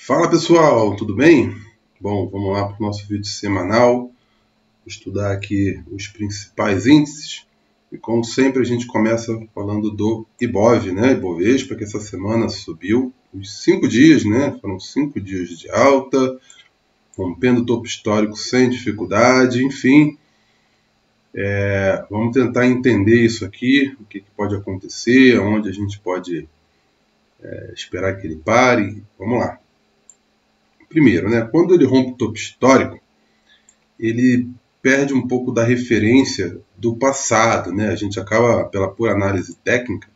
Fala pessoal, tudo bem? Bom, vamos lá para o nosso vídeo semanal, estudar aqui os principais índices. E como sempre a gente começa falando do Ibov, né? Ibovespa, que essa semana subiu os 5 dias, né? Foram 5 dias de alta, rompendo o topo histórico sem dificuldade, enfim. Vamos tentar entender isso aqui, o que pode acontecer, onde a gente pode esperar que ele pare. Vamos lá. Primeiro, né, quando ele rompe o topo histórico, ele perde um pouco da referência do passado, né? A gente acaba, pela pura análise técnica,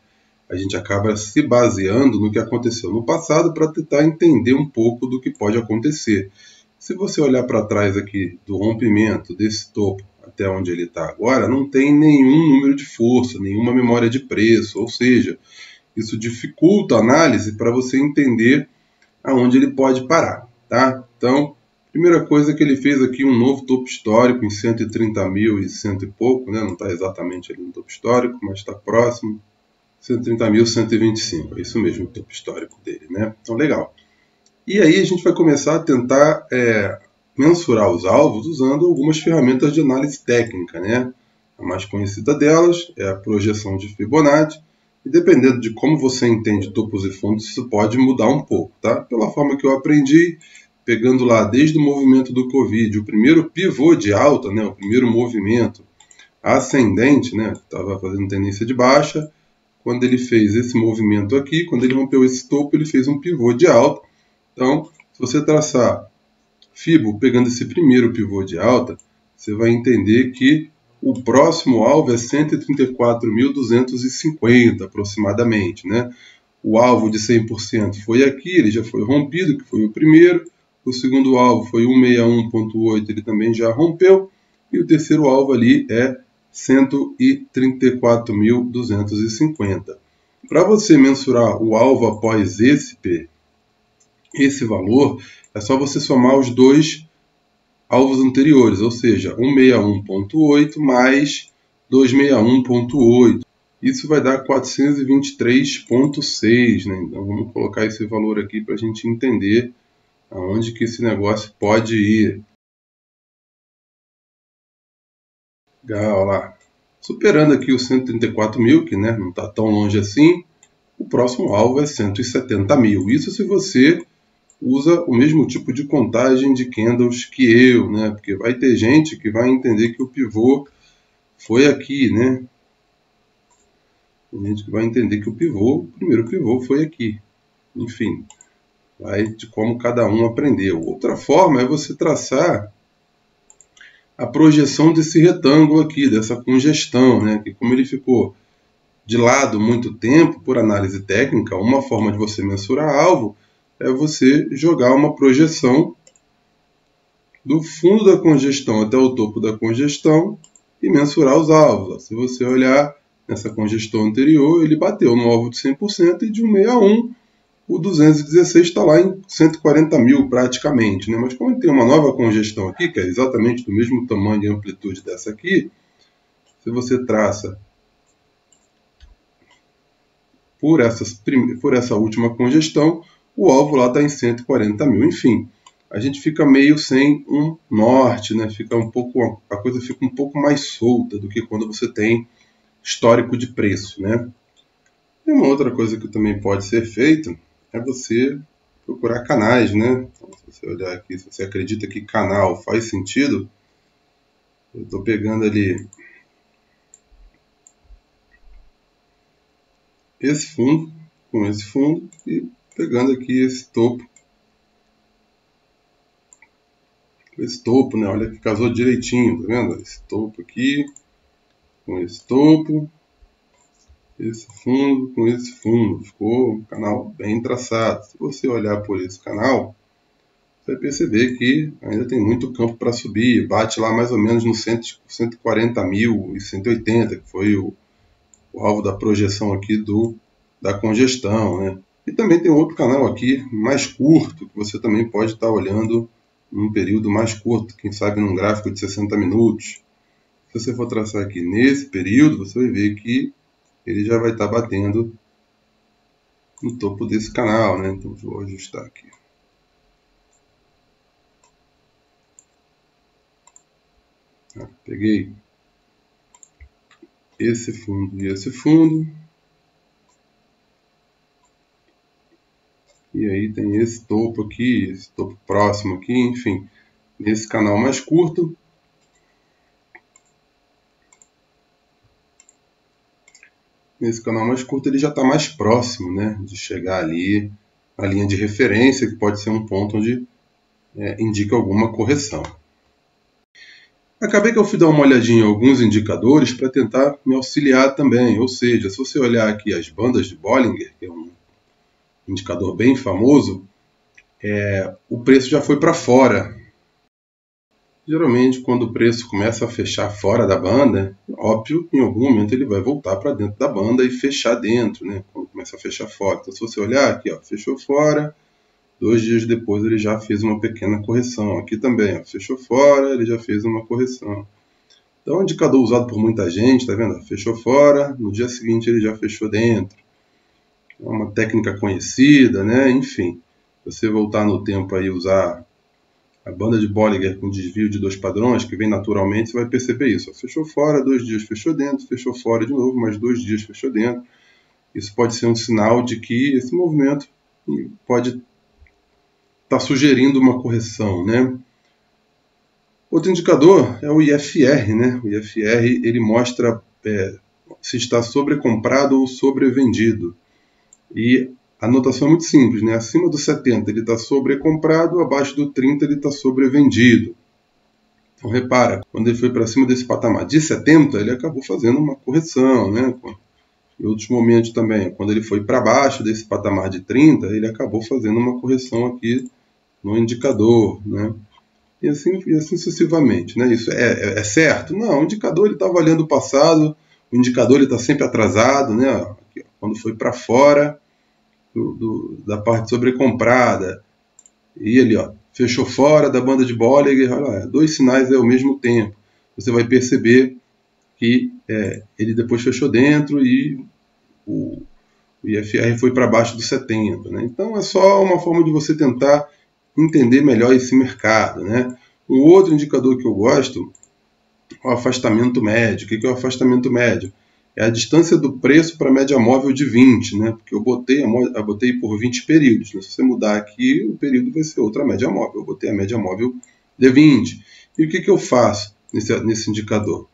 a gente acaba se baseando no que aconteceu no passado para tentar entender um pouco do que pode acontecer. Se você olhar para trás aqui do rompimento desse topo até onde ele está agora, não tem nenhum número de força, nenhuma memória de preço, ou seja, isso dificulta a análise para você entender aonde ele pode parar, tá? Então, primeira coisa que ele fez aqui um novo topo histórico em 130 mil e cento e pouco, né? Não está exatamente ali no topo histórico, mas está próximo. 130.125, é isso mesmo o topo histórico dele, né? Então, legal. E aí a gente vai começar a tentar mensurar os alvos usando algumas ferramentas de análise técnica, né? A mais conhecida delas é a projeção de Fibonacci, e dependendo de como você entende topos e fundos, isso pode mudar um pouco, tá? Pela forma que eu aprendi, pegando lá desde o movimento do Covid, o primeiro pivô de alta, né? O primeiro movimento ascendente, né? Estava fazendo tendência de baixa. Quando ele fez esse movimento aqui, quando ele rompeu esse topo, ele fez um pivô de alta. Então, se você traçar Fibo pegando esse primeiro pivô de alta, você vai entender que o próximo alvo é 134.250 aproximadamente, né? O alvo de 100% foi aqui, ele já foi rompido, que foi o primeiro. O segundo alvo foi 161.8, ele também já rompeu. E o terceiro alvo ali é 134.250. Para você mensurar o alvo após esse valor, é só você somar os dois alvos anteriores, ou seja, 161.8 mais 261.8. Isso vai dar 423.6, né? Então vamos colocar esse valor aqui para a gente entender aonde que esse negócio pode ir. Legal, lá. Superando aqui os 134 mil, que né, não está tão longe assim, o próximo alvo é 170 mil. Isso se você usa o mesmo tipo de contagem de candles que eu, né? Porque vai ter gente que vai entender que o pivô foi aqui, né? Tem gente que vai entender que o primeiro pivô foi aqui. Enfim, vai de como cada um aprendeu. Outra forma é você traçar a projeção desse retângulo aqui, dessa congestão, né? Que como ele ficou de lado muito tempo, por análise técnica, uma forma de você mensurar alvo é você jogar uma projeção do fundo da congestão até o topo da congestão e mensurar os alvos. Se você olhar nessa congestão anterior, ele bateu no alvo de 100% e de 161, o 216 está lá em 140 mil praticamente, né? Mas como ele tem uma nova congestão aqui, que é exatamente do mesmo tamanho e amplitude dessa aqui, se você traça por essa última congestão, o alvo lá está em 140 mil. Enfim, a gente fica meio sem um norte, né? A coisa fica um pouco mais solta do que quando você tem histórico de preço, né? E uma outra coisa que também pode ser feita é você procurar canais, né? Então, se você olhar aqui, se você acredita que canal faz sentido, eu estou pegando ali esse fundo com esse fundo e pegando aqui esse topo. Esse topo, né? Olha que casou direitinho, tá vendo? Esse topo aqui com esse topo, esse fundo com esse fundo. Ficou um canal bem traçado. Se você olhar por esse canal, você vai perceber que ainda tem muito campo para subir. Bate lá mais ou menos no 140 mil e 180, que foi o alvo da projeção aqui da congestão, né? E também tem outro canal aqui mais curto, que você também pode estar olhando num período mais curto, quem sabe num gráfico de 60 minutos. Se você for traçar aqui nesse período, você vai ver que ele já vai estar batendo no topo desse canal, né? Então, vou ajustar aqui. Peguei esse fundo e esse fundo. E aí tem esse topo aqui, esse topo próximo aqui, enfim. Nesse canal mais curto. Nesse canal mais curto ele já está mais próximo, né, de chegar ali na linha de referência, que pode ser um ponto onde indica alguma correção. Acabei que eu fui dar uma olhadinha em alguns indicadores para tentar me auxiliar também. Ou seja, se você olhar aqui as bandas de Bollinger, que é um indicador bem famoso, o preço já foi para fora. Geralmente, quando o preço começa a fechar fora da banda, óbvio, em algum momento ele vai voltar para dentro da banda e fechar dentro, né? Quando começa a fechar fora. Então, se você olhar aqui, ó, fechou fora, 2 dias depois ele já fez uma pequena correção. Aqui também, ó, fechou fora, ele já fez uma correção. Então, é um indicador usado por muita gente, tá vendo? Fechou fora, no dia seguinte ele já fechou dentro. É uma técnica conhecida, né? Enfim, se você voltar no tempo aí e usar a banda de Bollinger com desvio de 2 padrões, que vem naturalmente, você vai perceber isso. Fechou fora, 2 dias fechou dentro, fechou fora de novo, mais 2 dias fechou dentro. Isso pode ser um sinal de que esse movimento pode estar sugerindo uma correção, né? Outro indicador é o IFR, né? O IFR ele mostra se está sobrecomprado ou sobrevendido. E a notação é muito simples, né? Acima do 70 ele está sobrecomprado, abaixo do 30 ele está sobrevendido. Então repara, quando ele foi para cima desse patamar de 70, ele acabou fazendo uma correção, né? Em outros momentos também, quando ele foi para baixo desse patamar de 30, ele acabou fazendo uma correção aqui no indicador, né? E assim sucessivamente, né? Isso é certo? Não, o indicador está avaliando o passado, o indicador está sempre atrasado, né? Aqui, quando foi para fora da parte sobrecomprada, e ele fechou fora da banda de Bollinger, olha lá, 2 sinais ao mesmo tempo. Você vai perceber que ele depois fechou dentro e o IFR foi para baixo dos 70. Né? Então é só uma forma de você tentar entender melhor esse mercado. Né? Um outro indicador que eu gosto é o afastamento médio. O que é o afastamento médio? É a distância do preço para a média móvel de 20, né? Porque eu botei por 20 períodos. Né? Se você mudar aqui, o período vai ser outra média móvel. Eu botei a média móvel de 20. E o que eu faço nesse indicador?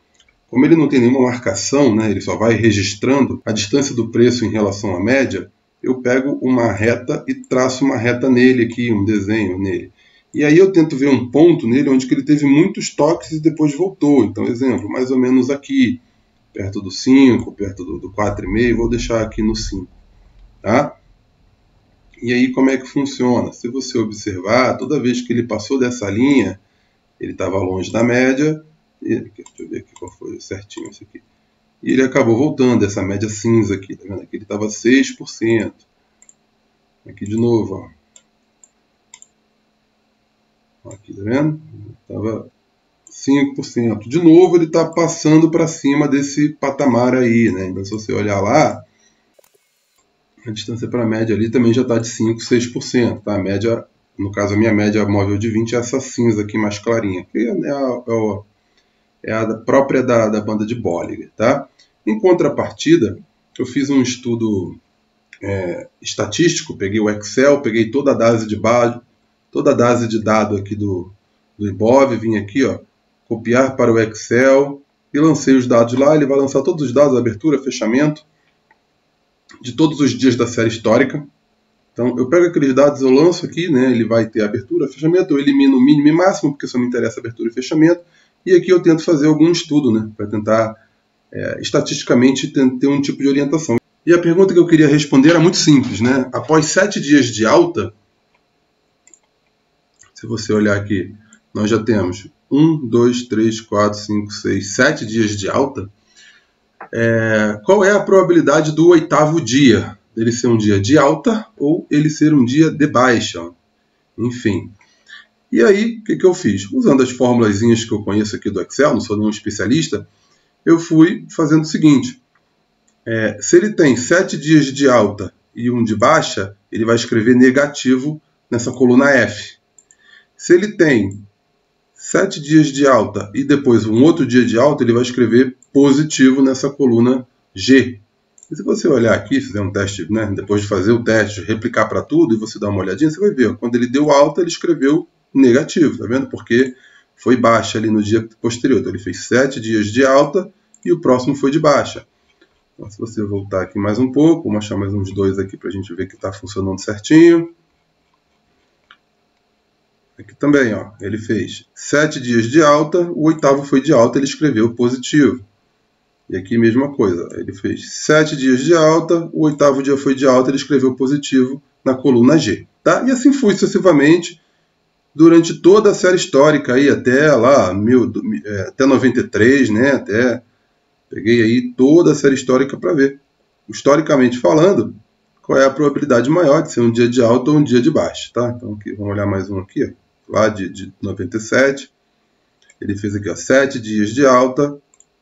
Como ele não tem nenhuma marcação, né? Ele só vai registrando a distância do preço em relação à média, eu pego uma reta e traço uma reta nele aqui, um desenho nele. E aí eu tento ver um ponto nele onde que ele teve muitos toques e depois voltou. Então, exemplo, mais ou menos aqui, perto do 5, perto do 4,5, vou deixar aqui no 5. Tá? E aí como é que funciona? Se você observar, toda vez que ele passou dessa linha, ele estava longe da média, deixa eu ver aqui qual foi certinho esse aqui. E ele acabou voltando, essa média cinza aqui, tá vendo? Aqui ele estava 6%. Aqui de novo, ó. Aqui, tá vendo? Estava 5%. De novo, ele está passando para cima desse patamar aí, né? Então, se você olhar lá, a distância para a média ali também já está de 5%, 6%. Tá? A média, no caso, a minha média móvel de 20 é essa cinza aqui mais clarinha, que é a própria da banda de Bollinger. Tá? Em contrapartida, eu fiz um estudo estatístico, peguei o Excel, peguei toda a base de dados aqui do Ibov, vim aqui, ó, copiar para o Excel e lancei os dados lá. Ele vai lançar todos os dados, abertura, fechamento, de todos os dias da série histórica. Então eu pego aqueles dados, eu lanço aqui, né? Ele vai ter abertura, fechamento, eu elimino o mínimo e máximo, porque só me interessa abertura e fechamento. E aqui eu tento fazer algum estudo, né? Para tentar, estatisticamente, ter um tipo de orientação. E a pergunta que eu queria responder era muito simples, né? Após 7 dias de alta, se você olhar aqui, nós já temos 1, 2, 3, 4, 5, 6, 7 dias de alta. Qual é a probabilidade do 8º dia? Dele ser um dia de alta ou ele ser um dia de baixa? Enfim. E aí, o que eu fiz? Usando as formulazinhas que eu conheço aqui do Excel, não sou nenhum especialista, eu fui fazendo o seguinte. Se ele tem 7 dias de alta e um de baixa, ele vai escrever negativo nessa coluna F. Se ele tem 7 dias de alta e depois um outro dia de alta, ele vai escrever positivo nessa coluna G. E se você olhar aqui, fizer um teste, né, depois de fazer o teste, replicar para tudo e você dar uma olhadinha, você vai ver, ó, quando ele deu alta, ele escreveu negativo, tá vendo? Porque foi baixa ali no dia posterior. Então ele fez 7 dias de alta e o próximo foi de baixa. Então, se você voltar aqui mais um pouco, vou achar mais uns 2 aqui para a gente ver que está funcionando certinho. Aqui também, ó, ele fez 7 dias de alta, o oitavo foi de alta, ele escreveu positivo. E aqui mesma coisa, ele fez 7 dias de alta, o oitavo dia foi de alta, ele escreveu positivo na coluna G. Tá? E assim foi sucessivamente durante toda a série histórica, aí, até lá, até 93, né? Peguei aí toda a série histórica para ver, historicamente falando, qual é a probabilidade maior de ser um dia de alta ou um dia de baixa. Tá? Então aqui, vamos olhar mais um aqui, ó, lá de 97, ele fez aqui, ó, 7 dias de alta,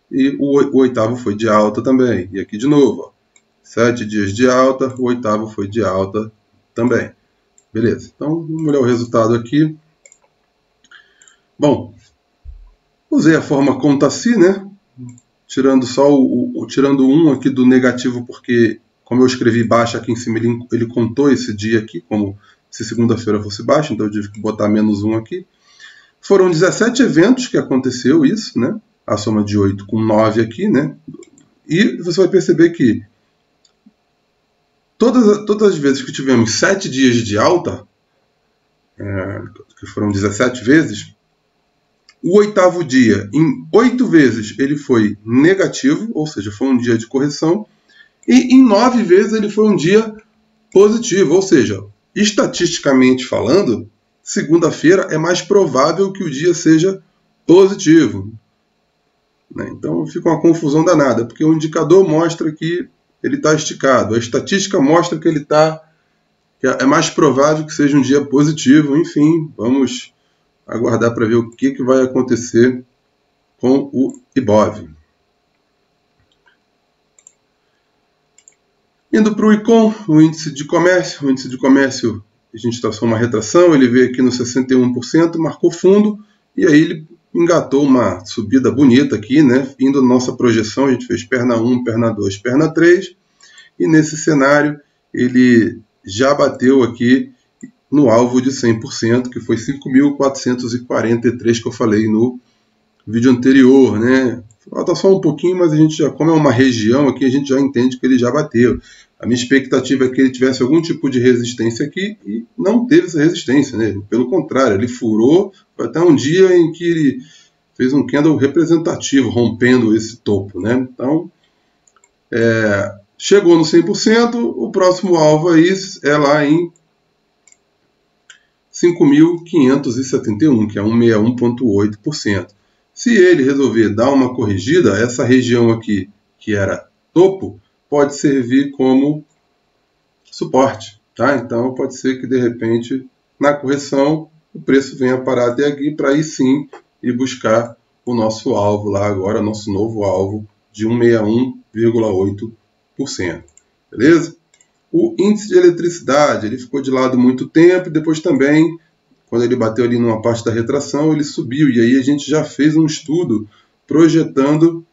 e o oitavo foi de alta também. E aqui de novo, ó, 7 dias de alta, o oitavo foi de alta também. Beleza, então vamos olhar o resultado aqui. Bom, usei a forma conta-se, né? Tirando só tirando um aqui do negativo, porque como eu escrevi baixa aqui em cima, ele contou esse dia aqui, como se segunda-feira fosse baixa, então eu tive que botar menos um aqui. Foram 17 eventos que aconteceu isso, né? A soma de 8 com 9 aqui, né? E você vai perceber que todas as vezes que tivemos 7 dias de alta, que foram 17 vezes, o oitavo dia, em 8 vezes, ele foi negativo, ou seja, foi um dia de correção, e em 9 vezes ele foi um dia positivo, ou seja, estatisticamente falando, segunda-feira é mais provável que o dia seja positivo. Então fica uma confusão danada, porque o indicador mostra que ele está esticado, a estatística mostra que que é mais provável que seja um dia positivo. Enfim, vamos aguardar para ver o que vai acontecer com o Ibov. Indo para o ICOM, o índice de comércio. O índice de comércio, a gente está só uma retração, ele veio aqui no 61%, marcou fundo, e aí ele engatou uma subida bonita aqui, né? Indo na nossa projeção, a gente fez perna 1, perna 2, perna 3, e nesse cenário ele já bateu aqui no alvo de 100%, que foi 5.443 que eu falei no vídeo anterior, né? Falta só um pouquinho, mas a gente já, como é uma região aqui, a gente já entende que ele já bateu. A minha expectativa é que ele tivesse algum tipo de resistência aqui e não teve essa resistência, né? Pelo contrário, ele furou, foi até um dia em que ele fez um candle representativo, rompendo esse topo, né? Então, chegou no 100%, o próximo alvo aí é lá em 5.571, que é 161,8%. Se ele resolver dar uma corrigida, essa região aqui, que era topo, pode servir como suporte. Tá? Então, pode ser que, de repente, na correção, o preço venha parar até aqui para aí sim ir buscar o nosso alvo lá agora, nosso novo alvo de 161,8%. Beleza? O índice de eletricidade, ele ficou de lado muito tempo e depois também, quando ele bateu ali numa parte da retração, ele subiu. E aí a gente já fez um estudo projetando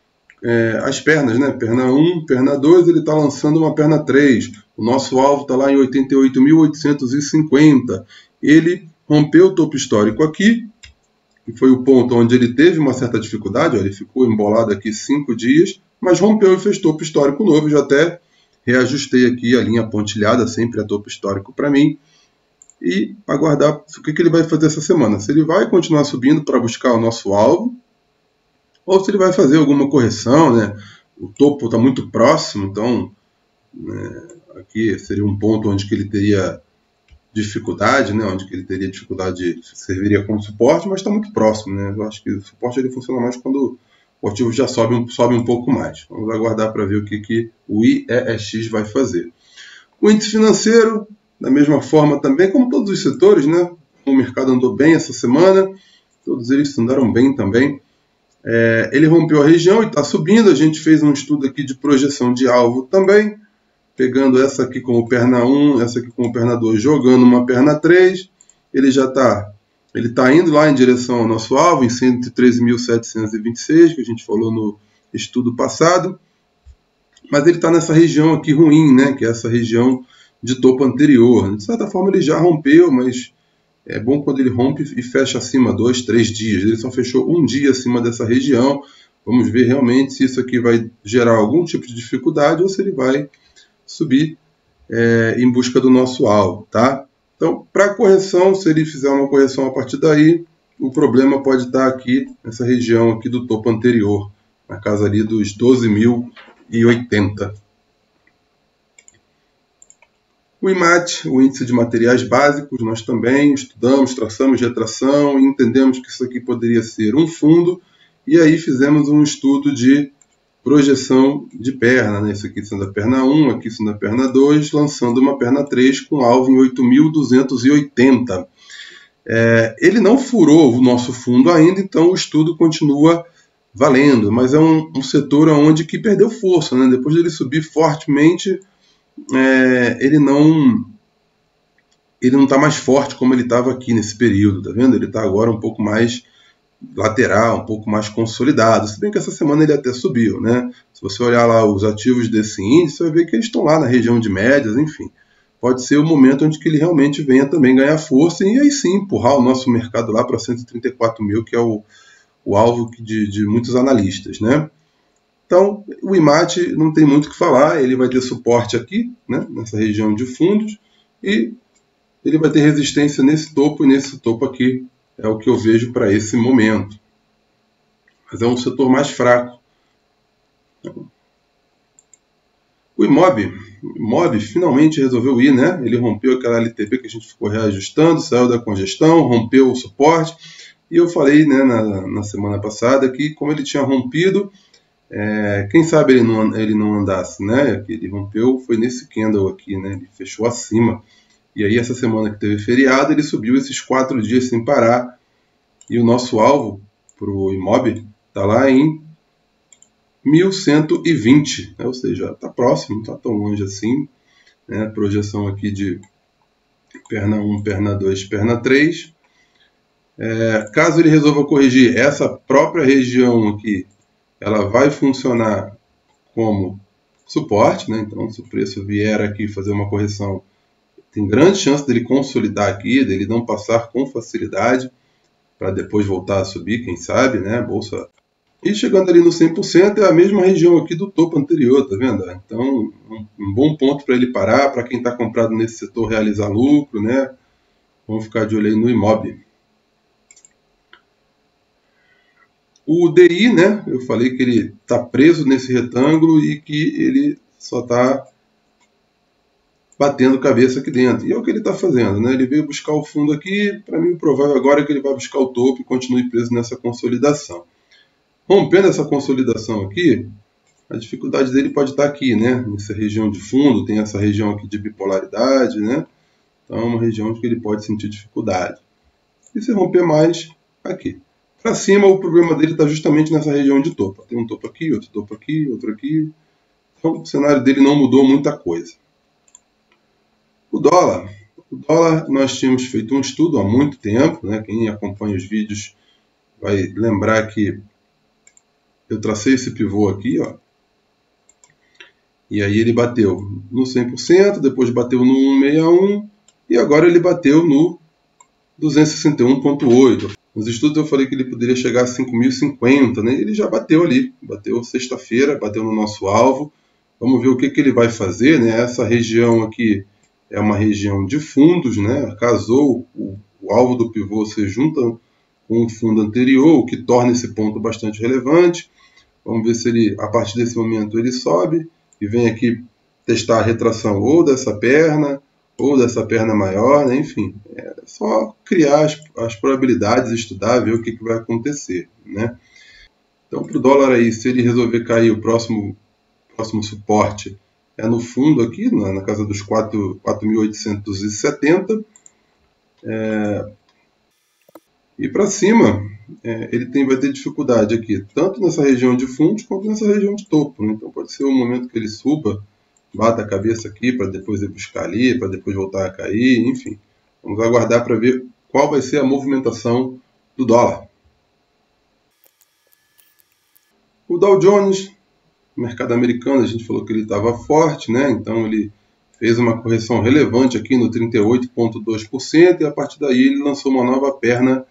as pernas, né? Perna 1, perna 2, ele está lançando uma perna 3. O nosso alvo está lá em 88.850. Ele rompeu o topo histórico aqui, que foi o ponto onde ele teve uma certa dificuldade. Ó, ele ficou embolado aqui 5 dias, mas rompeu e fez topo histórico novo. Já até reajustei aqui a linha pontilhada, sempre a topo histórico para mim. E aguardar o que ele vai fazer essa semana. Se ele vai continuar subindo para buscar o nosso alvo, ou se ele vai fazer alguma correção, né? O topo está muito próximo, então aqui seria um ponto onde que ele teria dificuldade, né? Onde que ele teria dificuldade, serviria como suporte, mas está muito próximo, né? Eu acho que o suporte ele funciona mais quando o ativo já sobe um pouco mais. Vamos aguardar para ver o que o IEX vai fazer. O índice financeiro, da mesma forma também, como todos os setores, né? O mercado andou bem essa semana, todos eles andaram bem também. Ele rompeu a região e está subindo. A gente fez um estudo aqui de projeção de alvo também, pegando essa aqui como perna 1, essa aqui como perna 2, jogando uma perna 3. Ele já está Ele está indo lá em direção ao nosso alvo, em 113.726, que a gente falou no estudo passado. Mas ele está nessa região aqui ruim, né? Que é essa região de topo anterior. De certa forma ele já rompeu, mas é bom quando ele rompe e fecha acima 2, 3 dias. Ele só fechou um dia acima dessa região. Vamos ver realmente se isso aqui vai gerar algum tipo de dificuldade ou se ele vai subir em busca do nosso alvo, tá? Então, para correção, se ele fizer uma correção a partir daí, o problema pode estar aqui, nessa região aqui do topo anterior, na casa ali dos 12.080. O IMAT, o Índice de Materiais Básicos, nós também estudamos, traçamos retração e entendemos que isso aqui poderia ser um fundo, e aí fizemos um estudo de projeção de perna, né? Isso aqui sendo a perna 1, aqui sendo a perna 2, lançando uma perna 3 com alvo em 8.280. Ele não furou o nosso fundo ainda, então o estudo continua valendo, mas é um setor onde que perdeu força, né? Depois dele subir fortemente, ele não está mais forte como ele estava aqui nesse período, tá vendo? Ele está agora um pouco mais lateral, um pouco mais consolidado, se bem que essa semana ele até subiu, né? Se você olhar lá os ativos desse índice, você vai ver que eles estão lá na região de médias, enfim. Pode ser o momento onde que ele realmente venha também ganhar força e aí sim empurrar o nosso mercado lá para 134 mil, que é o alvo de muitos analistas, né? Então, o IMAT não tem muito o que falar, ele vai ter suporte aqui, né, nessa região de fundos, e ele vai ter resistência nesse topo e nesse topo aqui. É o que eu vejo para esse momento. Mas é um setor mais fraco. O IMOB finalmente resolveu ir, né? Ele rompeu aquela LTB que a gente ficou reajustando, saiu da congestão, rompeu o suporte. E eu falei, né, na semana passada que como ele tinha rompido, quem sabe ele não andasse, né? Ele rompeu, foi nesse candle aqui, né? Ele fechou acima. E aí essa semana que teve feriado, ele subiu esses 4 dias sem parar. E o nosso alvo para o IMOB está lá em 1.120, né? Ou seja, está próximo, não está tão longe assim, né? Projeção aqui de perna 1, perna 2, perna 3. Caso ele resolva corrigir essa própria região aqui, ela vai funcionar como suporte, né? Então se o preço vier aqui fazer uma correção, tem grande chance dele consolidar aqui, dele não passar com facilidade, para depois voltar a subir, quem sabe, né? Bolsa. E chegando ali no 100%, é a mesma região aqui do topo anterior, tá vendo? Então, um bom ponto para ele parar, para quem está comprado nesse setor realizar lucro, né? Vamos ficar de olho aí no IMOB. O DI, né? Eu falei que ele está preso nesse retângulo e que ele só está batendo cabeça aqui dentro. E é o que ele está fazendo, né? Ele veio buscar o fundo aqui, para mim o provável agora é que ele vai buscar o topo e continue preso nessa consolidação. Rompendo essa consolidação aqui, a dificuldade dele pode estar aqui, né? Nessa região de fundo, tem essa região aqui de bipolaridade, né? Então é uma região que ele pode sentir dificuldade. E se romper mais, aqui. Para cima, o problema dele está justamente nessa região de topo. Tem um topo aqui, outro aqui. Então o cenário dele não mudou muita coisa. O dólar, nós tínhamos feito um estudo há muito tempo, né? Quem acompanha os vídeos vai lembrar que eu tracei esse pivô aqui, ó. E aí ele bateu no 100%, depois bateu no 161 e agora ele bateu no 261,8. Nos estudos eu falei que ele poderia chegar a 5.050, né? Ele já bateu ali, bateu sexta-feira, bateu no nosso alvo. Vamos ver o que ele vai fazer, né? Essa região aqui é uma região de fundos, né? Casou o alvo do pivô se junta com o fundo anterior, o que torna esse ponto bastante relevante. Vamos ver se ele, a partir desse momento, ele sobe e vem aqui testar a retração ou dessa perna maior, né? Enfim, é só criar as probabilidades, estudar, ver o que vai acontecer, né? Então, para o dólar aí, se ele resolver cair, o próximo suporte é no fundo aqui, na casa dos 4.870. E para cima, ele vai ter dificuldade aqui, tanto nessa região de fundos quanto nessa região de topo, né? Então pode ser o momento que ele suba, bata a cabeça aqui para depois ir buscar ali, para depois voltar a cair, enfim. Vamos aguardar para ver qual vai ser a movimentação do dólar. O Dow Jones, mercado americano, a gente falou que ele estava forte, né? Então ele fez uma correção relevante aqui no 38,2% e a partir daí ele lançou uma nova perna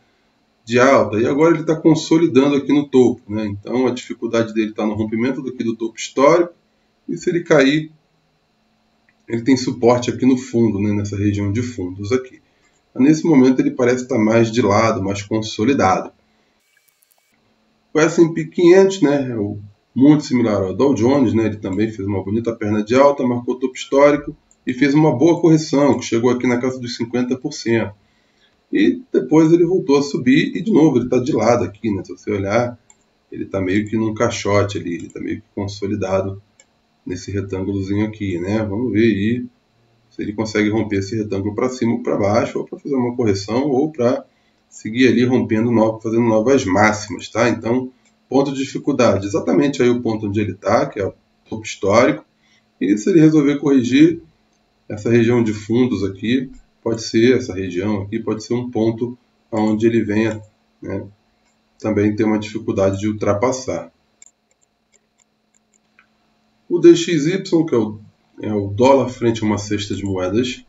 de alta. E agora ele está consolidando aqui no topo, né? Então a dificuldade dele está no rompimento aqui do topo histórico e se ele cair, ele tem suporte aqui no fundo, né? Nessa região de fundos aqui. Nesse momento ele parece estar mais de lado, mais consolidado. O S&P 500, né, é muito similar ao Dow Jones, né, ele também fez uma bonita perna de alta, marcou topo histórico e fez uma boa correção, que chegou aqui na casa dos 50%. E depois ele voltou a subir e de novo ele está de lado aqui, né, se você olhar, ele está meio que num caixote ali, ele está meio que consolidado nesse retângulozinho aqui, né. Vamos ver aí se ele consegue romper esse retângulo para cima ou para baixo, ou para fazer uma correção, ou para seguir ali rompendo, fazendo novas máximas, tá? Então, ponto de dificuldade, exatamente aí o ponto onde ele está, que é o topo histórico, e se ele resolver corrigir essa região de fundos aqui, pode ser, essa região aqui, pode ser um ponto onde ele venha, né, também ter uma dificuldade de ultrapassar. O DXY, que é o dólar frente a uma cesta de moedas,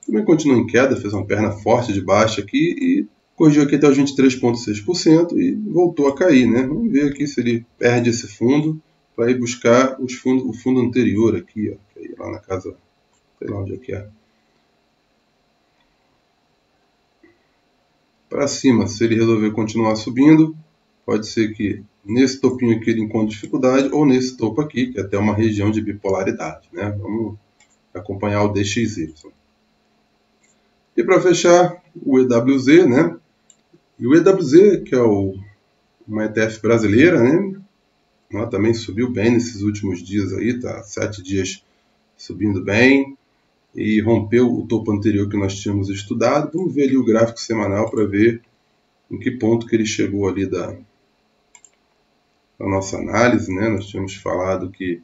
também continua em queda, fez uma perna forte de baixa aqui e corrigiu aqui até os 23,6% e voltou a cair, né? Vamos ver aqui se ele perde esse fundo para ir buscar o fundo anterior aqui, ó, que é lá na casa, sei lá onde é que é. Para cima, se ele resolver continuar subindo, pode ser que nesse topinho aqui ele encontre dificuldade ou nesse topo aqui, que é até uma região de bipolaridade, né? Vamos acompanhar o DXY. E para fechar, o EWZ, né? E o EWZ, que é uma ETF brasileira, né? Ela também subiu bem nesses últimos dias aí, tá 7 dias subindo bem e rompeu o topo anterior que nós tínhamos estudado. Vamos ver ali o gráfico semanal para ver em que ponto que ele chegou ali da nossa análise, né? Nós tínhamos falado que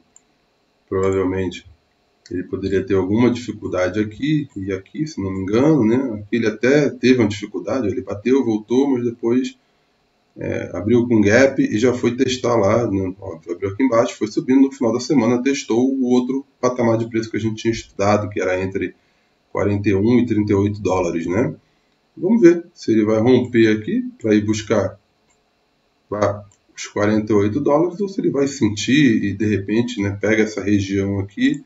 provavelmente ele poderia ter alguma dificuldade aqui e aqui, se não me engano, né? Aqui ele até teve uma dificuldade, ele bateu, voltou, mas depois abriu com gap e já foi testar lá, né? Óbvio, abriu aqui embaixo, foi subindo, no final da semana testou o outro patamar de preço que a gente tinha estudado, que era entre 41 e 38 dólares, né? Vamos ver se ele vai romper aqui para ir buscar os 48 dólares ou se ele vai sentir e de repente, né, pega essa região aqui.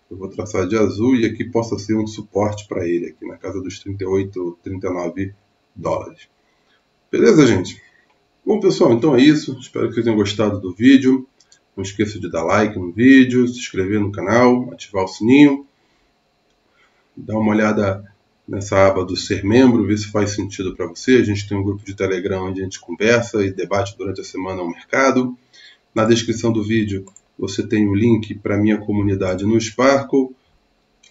Eu vou traçar de azul e aqui possa ser um suporte para ele, aqui na casa dos 38, 39 dólares. Beleza, gente? Bom, pessoal, então é isso. Espero que vocês tenham gostado do vídeo. Não esqueça de dar like no vídeo, se inscrever no canal, ativar o sininho. Dá uma olhada nessa aba do Ser Membro, ver se faz sentido para você. A gente tem um grupo de Telegram onde a gente conversa e debate durante a semana o mercado. Na descrição do vídeo você tem o link para a minha comunidade no Sparkle.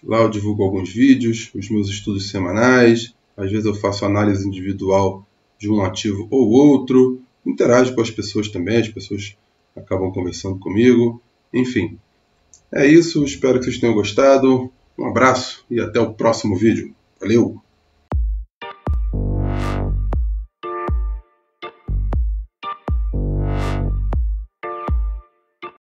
Lá eu divulgo alguns vídeos, os meus estudos semanais. Às vezes eu faço análise individual de um ativo ou outro. Interajo com as pessoas também, as pessoas acabam conversando comigo. Enfim, é isso. Espero que vocês tenham gostado. Um abraço e até o próximo vídeo. Valeu!